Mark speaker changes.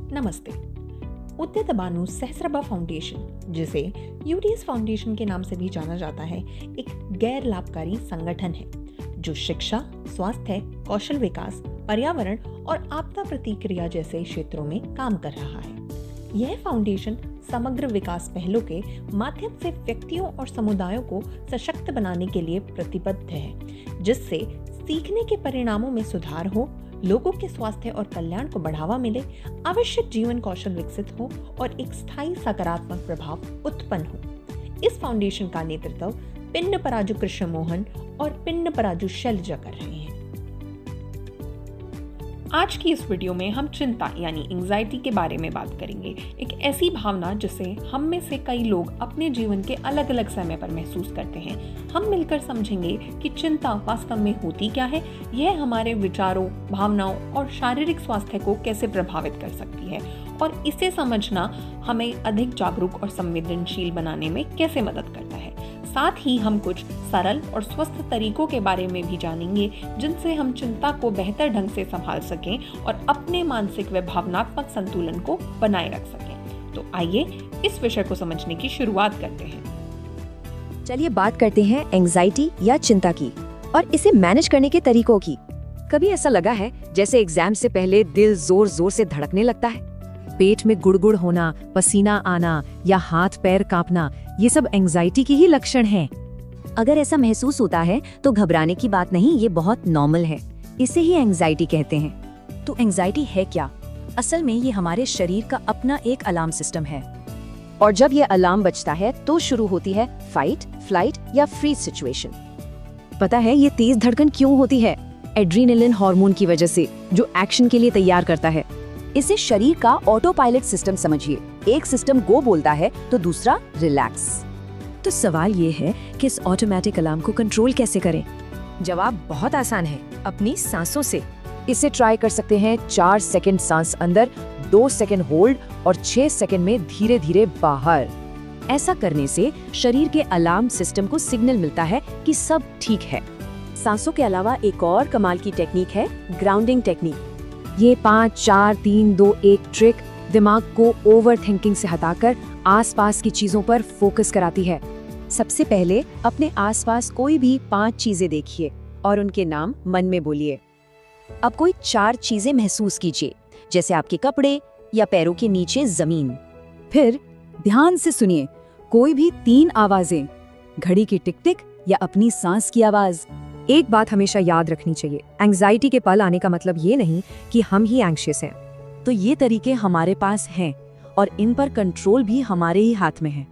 Speaker 1: नमस्ते। उदित भानु सहस्रबा फाउंडेशन, जिसे UDS foundation के नाम से भी जाना जाता है, एक गैर लाभकारी संगठन है जो शिक्षा, स्वास्थ्य, कौशल विकास, पर्यावरण और आपदा प्रतिक्रिया जैसे क्षेत्रों में काम कर रहा है। यह फाउंडेशन समग्र विकास पहलों के माध्यम से व्यक्तियों और समुदायों को सशक्त बनाने के लिए प्रतिबद्ध है, जिससे सीखने के परिणामों में सुधार हो, लोगों के स्वास्थ्य और कल्याण को बढ़ावा मिले, आवश्यक जीवन कौशल विकसित हो और एक स्थायी सकारात्मक प्रभाव उत्पन्न हो। इस फाउंडेशन का नेतृत्व पिन्न पराजू कृष्ण मोहन और पिन्न पराजू शैलजा कर रहे हैं। आज की इस वीडियो में हम चिंता यानी एंजाइटी के बारे में बात करेंगे। एक ऐसी भावना जिसे हम में से कई लोग अपने जीवन के अलग अलग समय पर महसूस करते हैं। हम मिलकर समझेंगे कि चिंता वास्तव में होती क्या है, यह हमारे विचारों, भावनाओं और शारीरिक स्वास्थ्य को कैसे प्रभावित कर सकती है और इसे समझना हमें अधिक जागरूक और संवेदनशील बनाने में कैसे मदद करता है। साथ ही हम कुछ सरल और स्वस्थ तरीकों के बारे में भी जानेंगे जिनसे हम चिंता को बेहतर ढंग से संभाल सकें और अपने मानसिक व भावनात्मक संतुलन को बनाए रख सकें। तो आइए इस विषय को समझने की शुरुआत करते हैं।
Speaker 2: चलिए बात करते हैं एंजाइटी या चिंता की और इसे मैनेज करने के तरीकों की। कभी ऐसा लगा है जैसे एग्जाम से पहले दिल जोर जोर से धड़कने लगता है, पेट में गुड़गुड़ होना, पसीना आना या हाथ पैर कांपना, ये सब एंजाइटी की ही लक्षण हैं।
Speaker 3: अगर ऐसा महसूस होता है तो घबराने की बात नहीं, ये बहुत नॉर्मल है। इसे ही एंजाइटी कहते हैं।
Speaker 2: तो एंजाइटी है क्या? असल में ये हमारे शरीर का अपना एक अलार्म सिस्टम है और जब ये अलार्म बजता है तो शुरू होती है फाइट, फ्लाइट या फ्रीज सिचुएशन। पता है ये तेज धड़कन क्यों होती है? एड्रेनालिन हार्मोन की वजह से, जो एक्शन के लिए तैयार करता है।
Speaker 3: इसे शरीर का ऑटो पायलट सिस्टम समझिए। एक सिस्टम गो बोलता है तो दूसरा रिलैक्स।
Speaker 2: तो सवाल ये है कि इस ऑटोमेटिक अलार्म को कंट्रोल कैसे करें? जवाब बहुत आसान है, अपनी सांसों से।
Speaker 3: इसे ट्राई कर सकते हैं। 4 सेकंड सांस अंदर, 2 सेकंड होल्ड और 6 सेकंड में धीरे धीरे बाहर। ऐसा करने से शरीर के अलार्म सिस्टम को सिग्नल मिलता है कि सब ठीक है।
Speaker 2: सांसों के अलावा एक और कमाल की टेक्निक है ग्राउंडिंग टेक्निक। ये 5, 4, 3, 2, 1 ट्रिक दिमाग को ओवर थिंकिंग से हटाकर आसपास की चीजों पर फोकस कराती है। सबसे पहले अपने आसपास कोई भी 5 चीजें देखिए और उनके नाम मन में बोलिए।
Speaker 3: अब कोई 4 चीजें महसूस कीजिए, जैसे आपके कपड़े या पैरों के नीचे जमीन।
Speaker 2: फिर ध्यान से सुनिए कोई भी 3 आवाजें, घड़ी की टिक टिक या अपनी सांस की आवाज। एक बात हमेशा याद रखनी चाहिए, एंजाइटी के पल आने का मतलब ये नहीं कि हम ही एंग्शियस हैं।
Speaker 3: तो ये तरीके हमारे पास हैं और इन पर कंट्रोल भी हमारे ही हाथ में है।